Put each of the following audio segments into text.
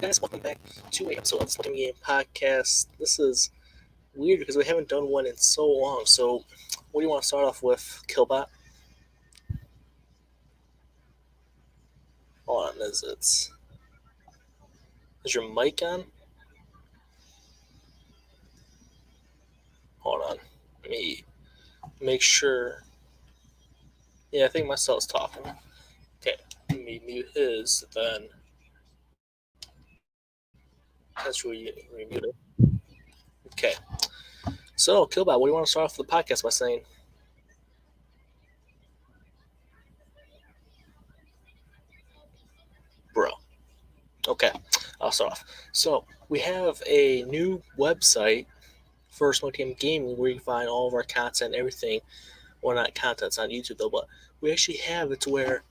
Guys, welcome back to a episode of the SHG Podcast. This is weird because we haven't done one in so long. So, what do you want to start off with, Killbot? Hold on, is your mic on? Hold on, let me make sure. Yeah, I think my cell's talking. Okay, let me mute his. Then that's remuted. Okay, so Killbot, what do you want to start off the podcast by saying? Bro. Okay, I'll start off. So we have a new website for Smoke Team Gaming where you can find all of our content, everything. Well, not content, it's on YouTube though, but we actually have it to where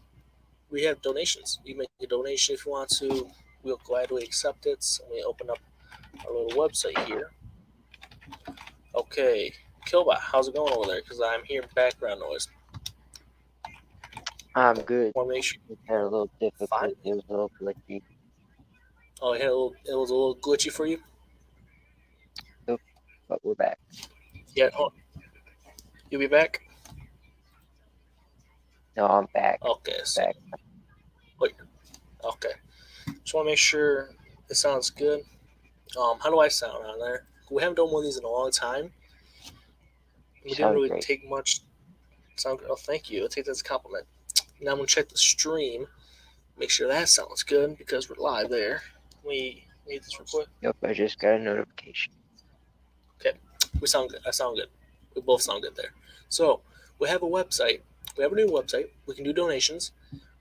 we have donations. You make a donation if you want to. We'll gladly accept it. So we open up our little website here. Okay, Killbot, how's it going over there? Because I'm hearing background noise. I'm good. Want to make sure. It had a little difficult. Fine. It was a little glitchy. Oh, it was a little glitchy for you? Nope, but we're back. Yeah, hold on. You'll be back? No, I'm back. Okay. So, Back. wait. Okay. Just want to make sure it sounds good. How do I sound on there? We haven't done one of these in a long time. We didn't really great. take much. Sound. Oh, thank you. I'll take that as a compliment. Now I'm gonna check the stream, make sure that sounds good because we're live there. We need this real quick. Nope, I just got a notification. Okay, we sound good. I sound good. We both sound good there. So we have a website. We have a new website. We can do donations.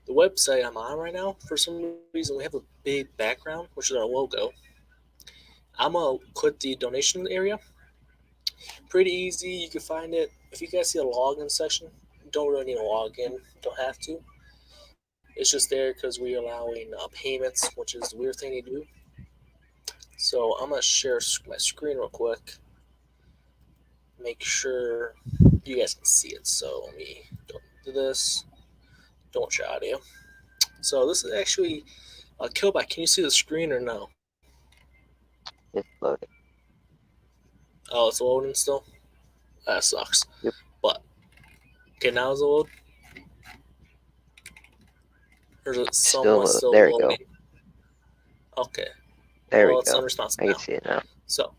The website I'm on right now, for some reason, we have a big background, which is our logo. I'm gonna click the donation area. Pretty easy. You can find it. If you guys see a login section, you don't really need to log in. You don't have to. It's just there because we're allowing payments, which is the weird thing to do. So I'm gonna share my screen real quick. Make sure you guys can see it. So let me do this. Don't share audio. So this is actually Killback. Can you see the screen or no? It's loading. Oh, it's loading still. That sucks. Yep. But okay, now it's load. Or is it somewhat still there loading? we go. Okay. There well, we it's go. unresponsive I now. can see it now. So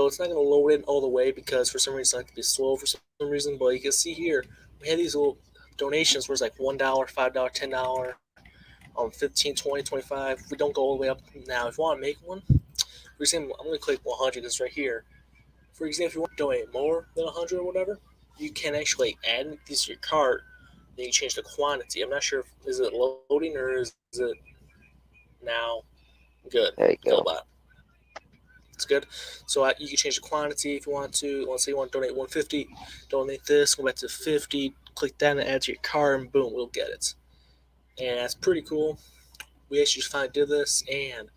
it's not going to load in all the way because for some reason it like to be slow for some reason. But you can see here we have these little donations where it's like $1, $5, $10, 15, 20, 25. We don't go all the way up now. If you want to make one, for example, I'm going to click 100. It's right here. For example, if you want to donate more than 100 or whatever, you can actually add these to your cart. Then you change the quantity. I'm not sure if is it loading or is it now good. There you go. Killbot. It's good. So you can change the quantity if you want to. Let's say you want to donate 150, donate this, go back to 50, click that and add to your cart, and boom, we'll get it. And that's pretty cool. We actually just finally did this, and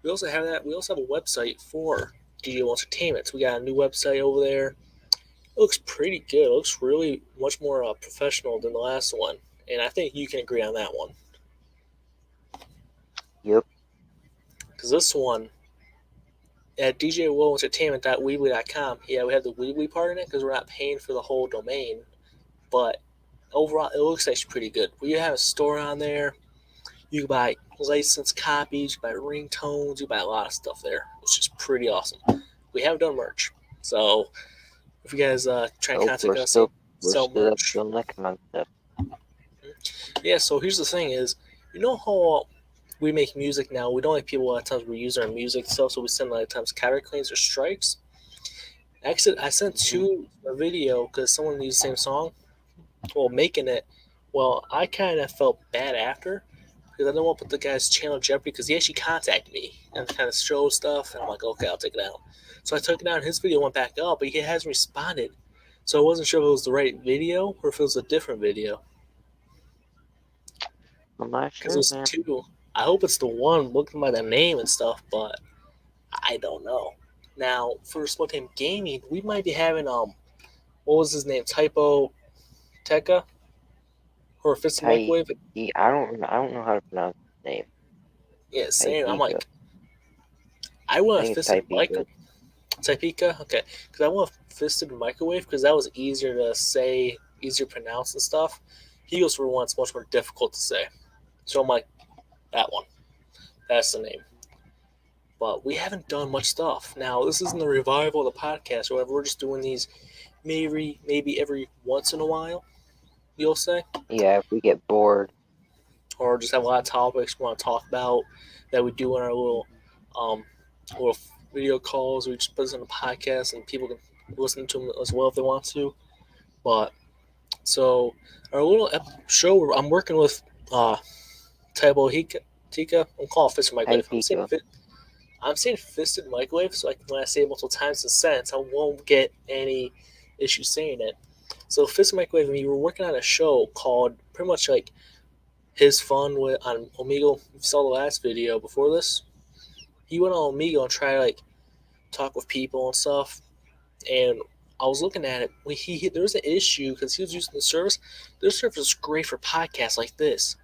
we also have that. We also have a website for DJ Entertainment. We got a new website over there. It looks pretty good. It looks really much more professional than the last one, and I think you can agree on that one. Yep. Because this one at djwillentertainment.weebly.com, yeah, we have the Weebly part in it because we're not paying for the whole domain, but overall, it looks actually pretty good. We have a store on there. You can buy licensed copies, you can buy ringtones, you can buy a lot of stuff there, which is pretty awesome. We have done merch, so if you guys try and contact us, we're sell still merch. doing that concept. Yeah, so here's the thing is, you know how we make music now, we don't like people a lot of times we use our music stuff, so we send a lot of times counterclaims or strikes. Actually, I sent two a video because someone used the same song. Well, making it, well, I kind of felt bad after because I didn't want to put the guy's channel in jeopardy because he actually contacted me and kind of showed stuff, and I'm like, okay, I'll take it out. So I took it down, and his video went back up, but he hasn't responded. So I wasn't sure if it was the right video or if it was a different video. I'm not sure. Because it was two. I hope it's the one looking by the name and stuff, but I don't know. Now, for Split Time Gaming, we might be having what was his name? Typo Tekka? Or if it's Microwave? I don't know how to pronounce his name. Yeah, same. I'm Typeka. like, I I want a think it's fisted Typeka. Typeka, okay, because I want a fisted microwave because that was easier to say, easier to pronounce and stuff. Heels for one, it's much more difficult to say. So I'm like, that one. That's the name. But we haven't done much stuff. Now, this isn't the revival of the podcast or whatever. We're just doing these maybe every once in a while, you'll say. Yeah, if we get bored. Or just have a lot of topics we want to talk about that we do in our um, little video calls. We just put this on a podcast and people can listen to them as well if they want to. But so our little show, I'm working with Tabo Tika. I'm calling it Fisted Microwave. Typeka. I'm saying Fisted Microwave, so when I say it multiple times in a sentence, I won't get any issue saying it. So Fisted Microwave, we were working on a show called pretty much like his fun with on Omegle. If you saw the last video before this, he went on Omegle and tried to like talk with people and stuff. And I was looking at it. There was an issue because he was using the service. This service is great for podcasts like this,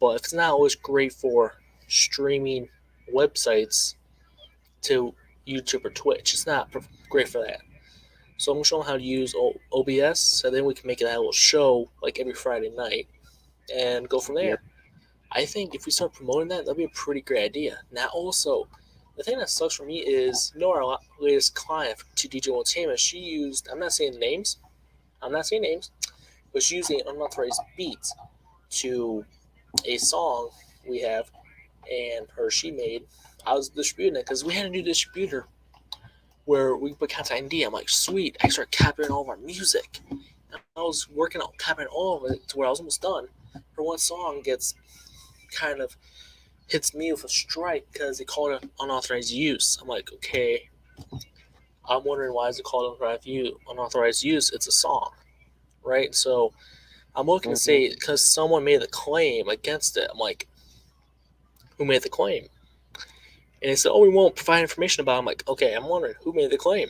but it's not always great for streaming websites to YouTube or Twitch. It's not great for that. So I'm gonna show them how to use OBS, so then we can make it a little show like every Friday night and go from Yep. there. I think if we start promoting that, that'd be a pretty great idea. Now, also, the thing that sucks for me is, our latest client to DJ Entertainment, she used, I'm not saying names, but she used an unauthorized beat to a song we have, and she made. I was distributing it because we had a new distributor where we put Contact ID. I'm like, sweet, I started copying all of our music. And I was working on copying all of it to where I was almost done. Her one song gets kind of hits me with a strike because they call it unauthorized use. I'm like, okay. I'm wondering why is it called unauthorized use? It's a song, right? So I'm looking to say because someone made the claim against it. I'm like, who made the claim? And they said, oh, we won't provide information about it. I'm like, okay, I'm wondering who made the claim.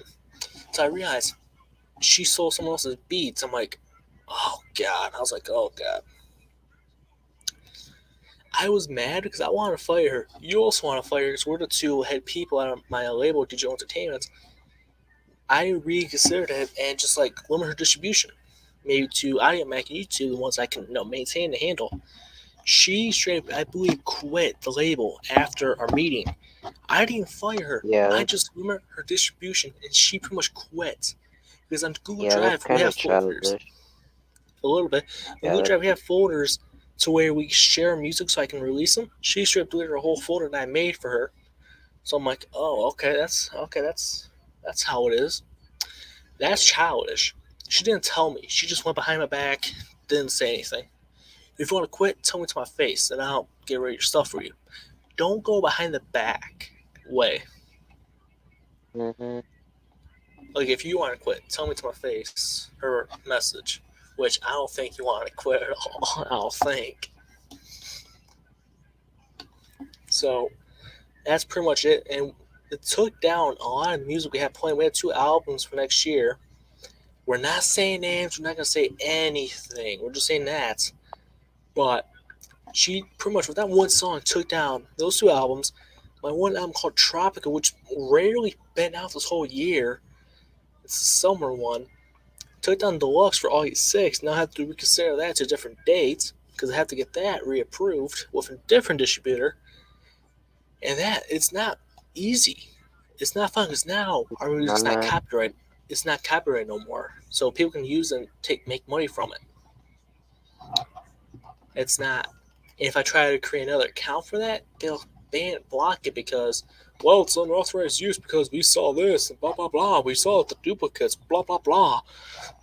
So I realized she sold someone else's beats. I'm like, oh God. I was like, oh God. I was mad because I want to fire her. You also want to fire her because we're the two head people at my label, Digital Entertainment. I reconsidered it and just like limit her distribution. Maybe to Audio Mac and YouTube, the ones I can maintain the handle. She straight up, I believe, quit the label after our meeting. I didn't fire her. Yeah, I just limited her distribution and she pretty much quit. Because on Google yeah, that's Drive, we kind have of folders. childish. A little bit. On Yeah, Google Drive, we have folders to where we share music so I can release them. She straight up deleted her whole folder that I made for her. So I'm like, oh, okay, that's how it is. That's childish. She didn't tell me. She just went behind my back, didn't say anything. If you want to quit, tell me to my face, and I'll get rid of your stuff for you. Don't go behind the back way. hmm Like, if you want to quit, tell me to my face her message, which I don't think you want to quit at all. I don't think. So, that's pretty much it. And it took down a lot of music we had playing. We had 2 albums for next year. We're not saying names. We're not going to say anything. We're just saying that. But she pretty much, with that one song, took down those 2 albums. My one album called Tropica, which rarely been out this whole year. It's the summer one. Took down Deluxe for August 6th. Now I have to reconsider that to a different date because I have to get that reapproved with a different distributor. And that, it's not easy. It's not fun because now our music's not copyrighted. It's not copyrighted no more. So people can use it and make money from it. It's not. If I try to create another account for that, they'll block it because, well, it's unauthorized use because we saw this and blah blah blah. We saw the duplicates, blah blah blah.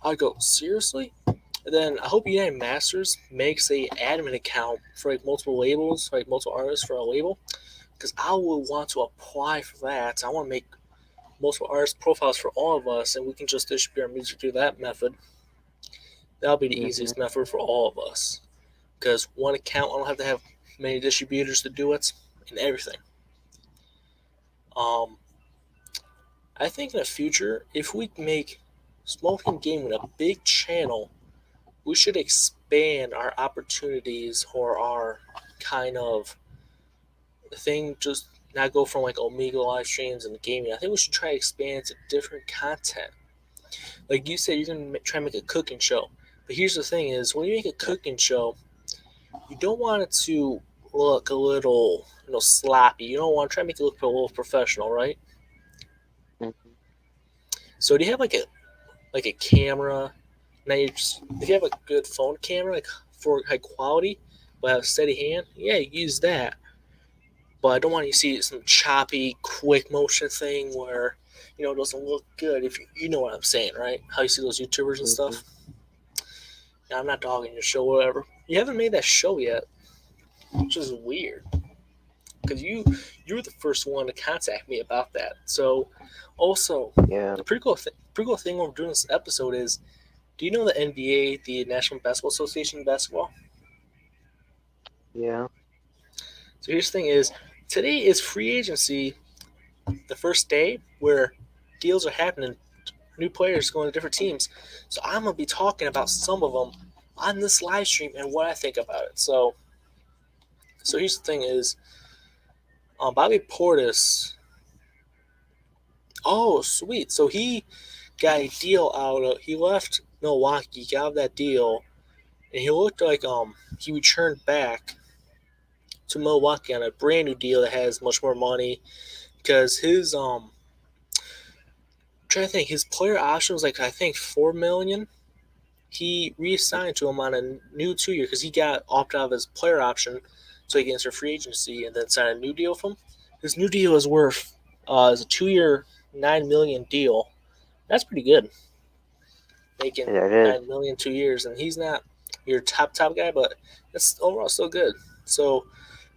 I go, seriously? And then I hope United Masters makes a admin account for like multiple labels, like multiple artists for a label, because I will want to apply for that. I want to make multiple artist profiles for all of us, and we can just distribute our music through that method. That'll be the easiest method for all of us. Because one account, I don't have to have many distributors to do it, and everything. I think in the future, if we make Smoking Gaming a big channel, we should expand our opportunities or our kind of thing just not go from like Omega live streams and gaming. I think we should try to expand to different content. Like you said, you're gonna try to make a cooking show. But here's the thing: is when you make a cooking show, you don't want it to look a little, sloppy. You don't want to try to make it look a little professional, right? Mhm. So do you have like a camera? Now you just if you have a good phone camera, like for high quality, but have a steady hand, yeah, you use that. But I don't want you to see some choppy, quick motion thing where it doesn't look good. If you know what I'm saying, right? How you see those YouTubers and Mhm. stuff. Now, I'm not dogging your show, or whatever. You haven't made that show yet, which is weird because you were the first one to contact me about that. So, also, Yeah. the pretty cool thing we're doing this episode is, do you know the NBA, the National Basketball Association basketball? Yeah. So here's the thing: is today is free agency, the first day where deals are happening, new players going to different teams. So I'm gonna be talking about some of them on this live stream and what I think about it. So here's the thing: is Bobby Portis. Oh, sweet. So he got a deal out of. He left Milwaukee, got out of that deal, and he looked like he returned back to Milwaukee on a brand new deal that has much more money because his I'm trying to think, his player option was like I think 4 million. He re-signed to him on a new 2 year because he got opted out of his player option, so he can enter free agency and then sign a new deal with him. His new deal is worth is a 2 year, 9 million deal. That's pretty good, making Yeah, it is. 9 million 2 years, and he's not your top guy, but it's overall still good. So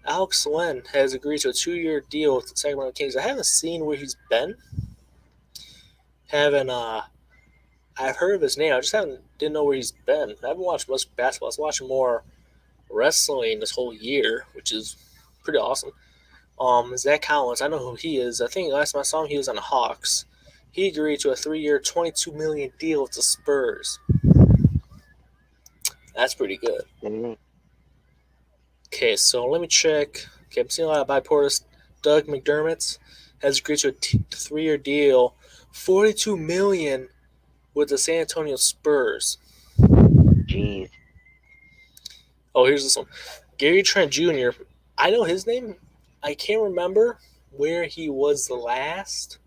Alex Len has agreed to a 2 year deal with the Sacramento Kings. I haven't seen where he's been. Haven't I've heard of his name. I just haven't didn't know where he's been. I haven't watched much basketball. I was watching more wrestling this whole year, which is pretty awesome. Zach Collins, I know who he is. I think last time I saw him, he was on the Hawks. He agreed to a 3 year, 22 million deal with the Spurs. That's pretty good. Mhm. Okay, so let me check. Okay, I'm seeing a lot of Portis. Doug McDermott has agreed to a 3 year deal, 42 million with the San Antonio Spurs. Jeez. Oh, here's this one. Gary Trent Jr. I know his name. I can't remember where he was the last,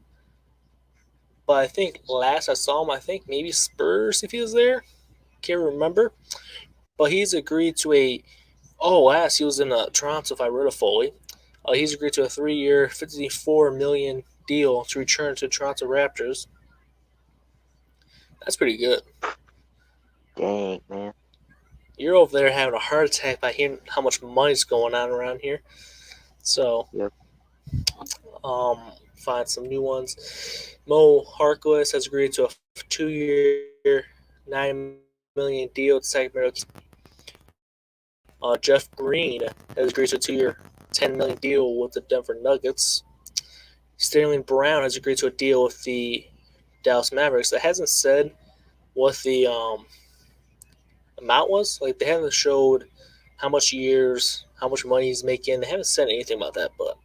but I think last I saw him, I think maybe Spurs if he was there. Can't remember. But he's agreed to a. Oh, last he was in Toronto. If I read a Foley, he's agreed to a 3 year, 54 million deal to return to Toronto Raptors. That's pretty good. Dang, man. You're over there having a heart attack by hearing how much money's going on around here. So, Yep. find some new ones. Mo Harkless has agreed to a 2 year, 9 million deal with Sacramento. Jeff Green has agreed to a 2 year, 10 million deal with the Denver Nuggets. Sterling Brown has agreed to a deal with the Dallas Mavericks. That hasn't said what the amount was. Like they haven't showed how much years, how much money he's making. They haven't said anything about that. But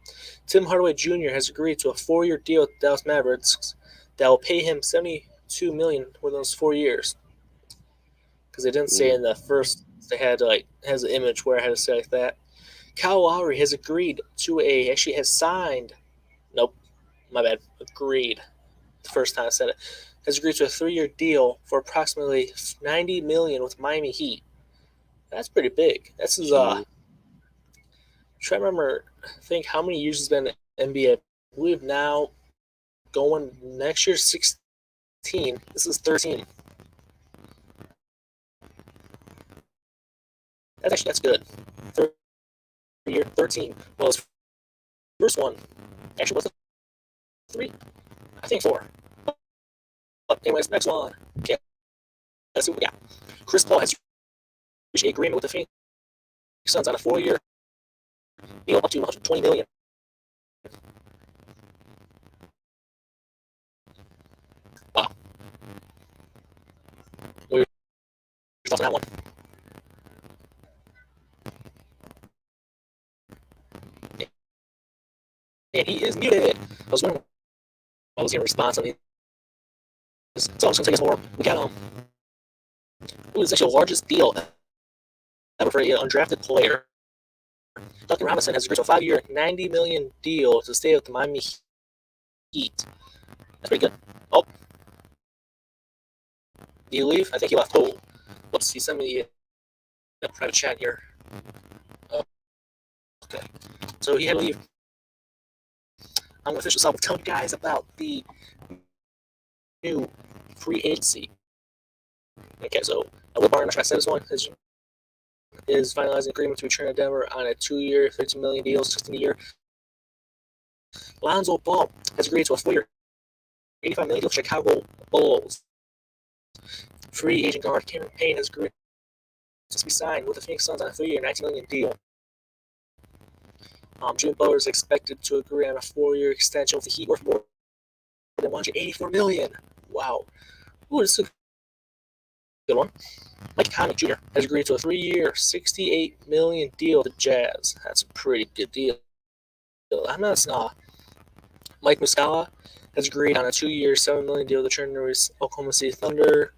Tim Hardaway Jr. has agreed to a 4 year deal with the Dallas Mavericks that will pay him 72 million within those 4 years. Because they didn't say Jeez. in the first. They had has an image where I had to say like that. Kyle Lowry has agreed to actually has signed. Nope, my bad. Agreed. The first time I said it, has agreed to a 3 year deal for approximately 90 million with Miami Heat. That's pretty big. This is Jeez. try to remember, think how many years it's been in the NBA. I believe now going next year 16. This is 13. That's good. 3 year 13. Well, his first one actually was a 3. I think 4. But anyways, next one. Okay, let's see what we got. Chris Paul has reached an agreement with the Phoenix Suns on a 4 year deal up to 120 million. Wow. What are your thoughts on that one? And he is muted. I was wondering what was your response on these. So I'm just gonna take us more. We got who is actually the largest deal ever for an undrafted player. Duncan Robinson has agreed to a 5-year, $90 million deal to stay with the Miami Heat. That's pretty good. Oh, did he leave? I think he left. Oh, whoops, he sent me a private chat here. Oh, okay, so he had to leave. I'm going to finish this up with telling you guys about the new free agency. Okay, so Will Barton, I said this one, is finalizing agreement to return to Denver on a 2-year, $13 million deal, 16 a year. Lonzo Ball has agreed to a 4-year, $85 million deal with Chicago Bulls. Free agent guard Cameron Payne has agreed to be signed with the Phoenix Suns on a 3-year, $19 million deal. Jimmy Butler is expected to agree on a 4-year extension with the Heat worth more than $184 million. Wow. Ooh, this is a good one. Mike Conley Jr. has agreed to a 3-year, $68 million deal with the Jazz. That's a pretty good deal. I'm not Mike Muscala has agreed on a 2-year, $7 million deal with the Trailblazers Oklahoma City Thunder.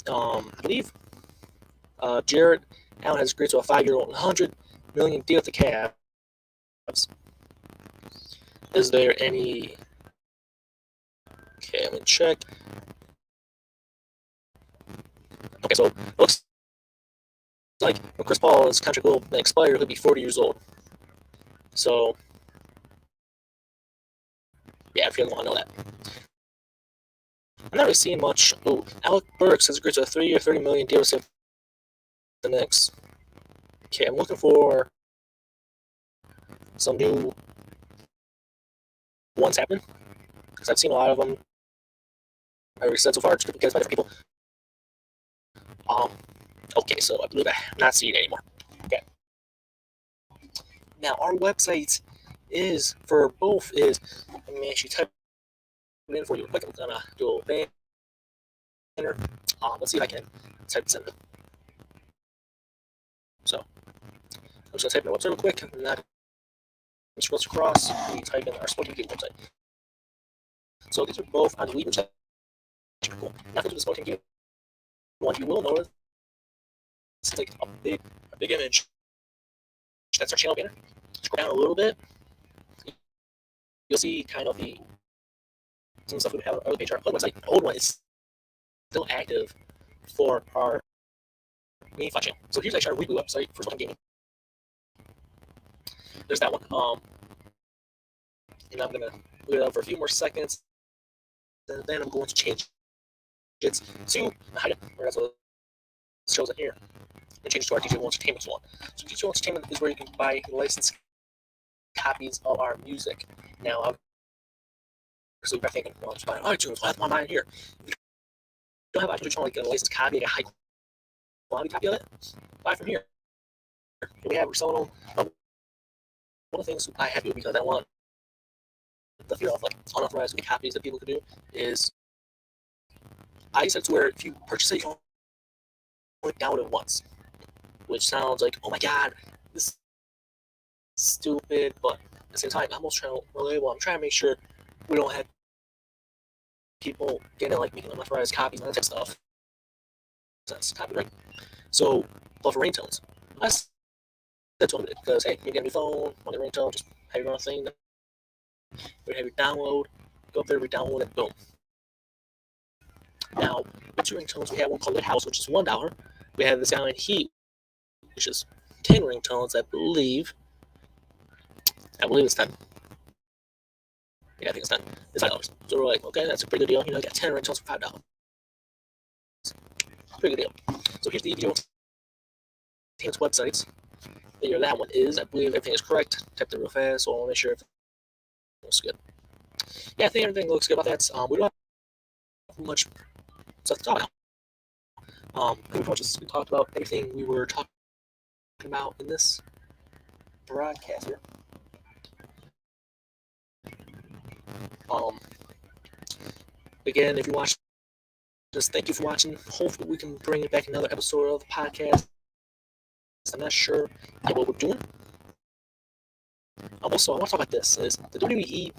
I believe Jared Allen has agreed to a 5-year, $100 million deal with the Cavs. Is there any? Okay, let me check. Okay, so it looks like when Chris Paul's contract will expire, he'll be 40 years old. So, yeah, if you want to know that. I'm not really seeing much. Oh, Alec Burks has agreed to a 3-year, $30 million deal with the Knicks. Okay, I'm looking for some new ones happening because I've seen a lot of them. I already said so far, just because by different people. Okay, so I believe I'm not seeing it anymore. Okay. Now our website is for both is. Let me actually type it in for you quick. I'm gonna do a banner. Let's see if I can type this in. So I'm just gonna type in the website real quick. And that scrolls across. We type in our Sporting Game website. So these are both on the lead website. Cool. Now to the Sporting Game one, you will notice it's like a big image. That's our channel banner. Scroll down a little bit. You'll see kind of some stuff we have on our other page. Our other website, the old one, is still active for our main flash channel. So here's actually our weekly website for Sporting Gaming. There's that one. And I'm gonna leave it up for a few more seconds, and then I'm going to change it to hide it, where that's what it shows it here, and change it to our DJ Entertainment one. So DJ Entertainment is where you can buy licensed copies of our music. Now, so you're thinking, well, just buy iTunes. Why am I buying here? If you don't have iTunes, you want to get a licensed copy, a high quality copy of it, buy from here. Here we're selling them. One of the things I have to do because I want the fear of like unauthorized copies that people could do is I said to where if you purchase it, you only download it once, which sounds like, oh my god, this is stupid, but at the same time, I'm almost trying to reliable. I'm trying to make sure we don't have people getting like making unauthorized copies and that type of stuff. That's copyright. So, but for ringtones, I said to them because hey, you get a new phone, want a ringtone, just have your own thing. We have your download, go up there, re-download it, boom. Now, with two ringtones, we have one called Lit House, which is $1. We have this guy in Heat, which is 10 ringtones, I believe. It's 10. Yeah, I think it's 10. It's $5. So we're like, okay, that's a pretty good deal. You know, you got 10 ringtones for $5. Pretty good deal. So here's the video Entertainment's websites. There, that one is. I believe everything is correct. Typed it real fast, so I'll make sure everything looks good. Yeah, I think everything looks good about that. We don't have much stuff to talk about. Pretty much we talked about everything we were talking about in this broadcast here. Again, if you watch this, thank you for watching. Hopefully we can bring it back another episode of the podcast. I'm not sure what we're doing. Also, I want to talk about this. Is the WWE?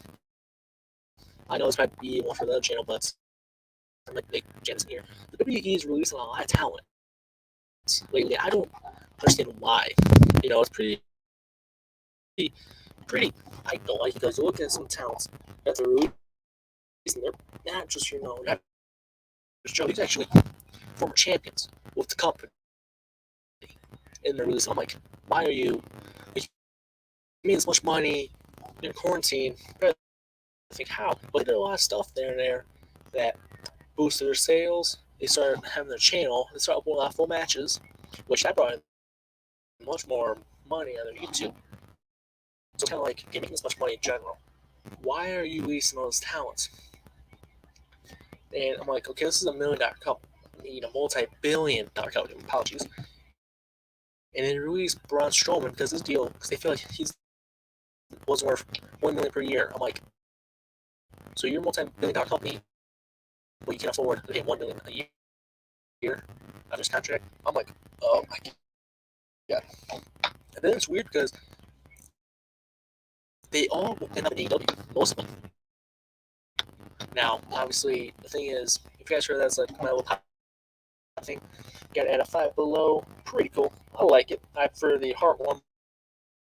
I know this might be one for the other channel, but I'm like big channels in here. The WWE is releasing a lot of talent lately. I don't understand why. It's pretty. I don't like it because you look at some talents that they're releasing. They're not just not just Joe. He's actually former champions with the company in the release. I'm like, why are you making me this much money in quarantine? I think how? But they did a lot of stuff there that boosted their sales. They started having their channel. They started uploading a lot of full matches, which that brought in much more money on their YouTube. So kind of like, you're making this much money in general. Why are you releasing all those talents? And I'm like, okay, this is $1 million couple. I need a multi-billion-dollar couple. Apologies. And then release Braun Strowman because this deal, because they feel like he's wasn't worth $1 million per year. I'm like, so you're a multi-billion-dollar company, but you can afford to pay $1 million a year on this contract. I'm like, oh my god. And then it's weird because they all end up in AEW, most of them. Now, obviously, the thing is, if you guys heard that's like my little thing, got to add a Five Below. Pretty cool. I like it. I prefer the heart one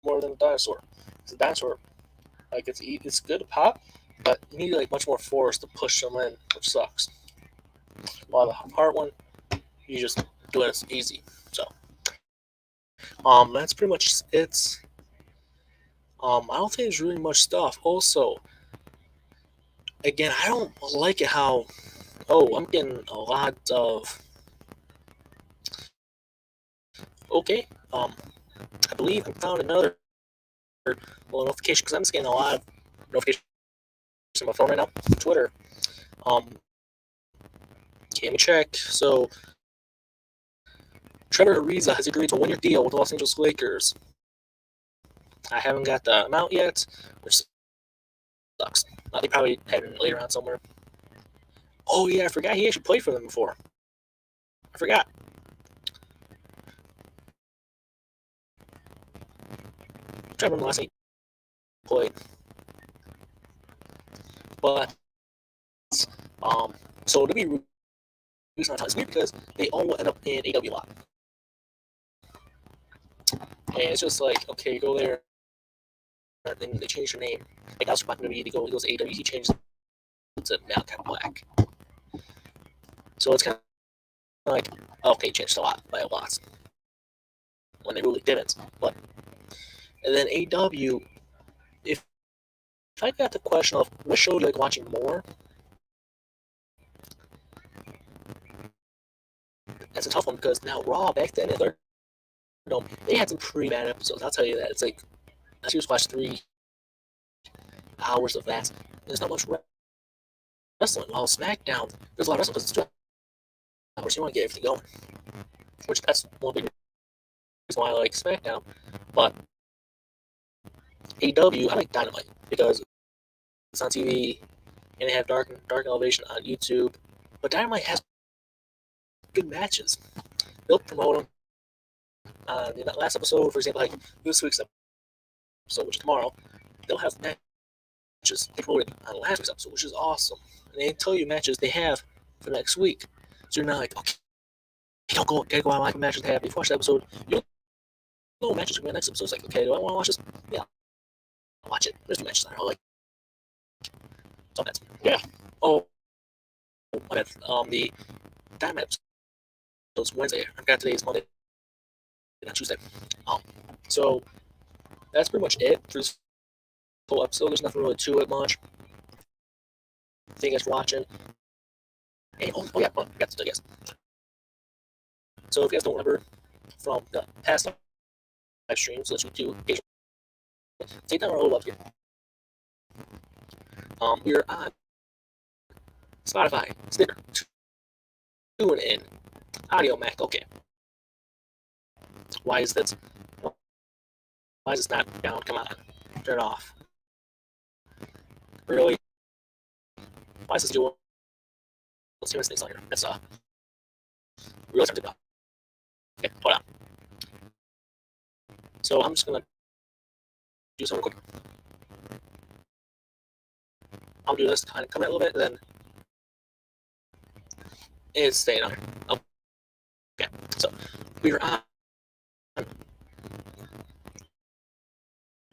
more than the dinosaur. The dinosaur, like it's good to pop, but you need like much more force to push them in, which sucks. While the heart one, you just do it easy. So, that's pretty much it. I don't think there's really much stuff. Also, again, I don't like it how. Oh, I'm getting a lot of. Okay. I believe I found another notification because I'm just getting a lot of notifications on my phone right now. Twitter. Okay, let me check. So, Trevor Ariza has agreed to a one-year deal with the Los Angeles Lakers. I haven't got the amount yet, which sucks. They probably had it later on somewhere. Oh yeah, I forgot he actually played for them before. I forgot. I'm trying to remember the last time he played. But so to be reason it's weird because they all end up in AW a lot. And it's just like, okay, go there, and then they change your name. Like I was about to be to go, he goes to AW, he changed it to Malachi Black. So it's kind of like, okay, changed a lot by a lot when they really didn't. But and then AW, if I got the question of what show do you like watching more, that's a tough one because now Raw back then in Thunderdome, they had some pretty bad episodes. I'll tell you that. It's like I just watched 3 hours of that. There's not much wrestling. While SmackDown, there's a lot of wrestling because it's 2 hours. You want to get everything going, which that's one big reason why I like SmackDown. But AEW, I like Dynamite because it's on TV and they have Dark Elevation on YouTube. But Dynamite has good matches. They'll promote them. In that last episode, for example, like this week's episode, which is tomorrow, they'll have matches they promoted on last week's episode, which is awesome. And they tell you matches they have for next week. So you're not like, okay, don't go, gotta go out and watch the matches they have before the episode. You don't know matches for the next episode. It's like, okay, do I want to watch this? Yeah, I'll watch it. There's 2 matches I don't like. So that's, yeah. Oh, my bad. The Dynamite episode's Wednesday. I forgot today is Monday. Not Tuesday. So that's pretty much it for this whole episode. There's nothing really to it much. Thank you guys for watching. And, oh yeah, I forgot to tell you guys. So if you guys don't remember from the past live streams that we do occasionally, take down our old here. We're on Spotify, Stitcher, TuneIn, Audio Mac. Okay. Why is this? Why is this not down? Come on, turn it off. Really? Why is this doing? Let's see what things on here. That's really tempted off. Okay, hold on. So I'm just gonna do something quick. I'll do this, kind of come in a little bit, then it's staying on. Okay, so we were on.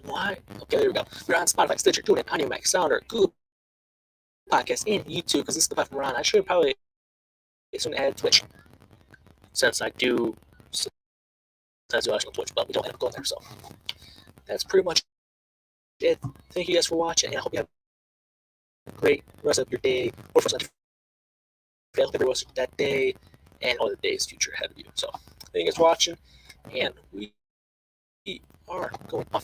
Why? Okay, there we go. We're on Spotify, Stitcher, TuneIn, AudioMac, Sounder, Google Podcast, and YouTube, because this is the platform we're on. I should probably soon add Twitch, since I do watch on Twitch, but we don't end up going there. So that's pretty much it. Thank you guys for watching, and I hope you have a great rest of your day, or for Sunday. I hope everyone that day and all the days future ahead of you. So thank you guys for watching, and we are going off.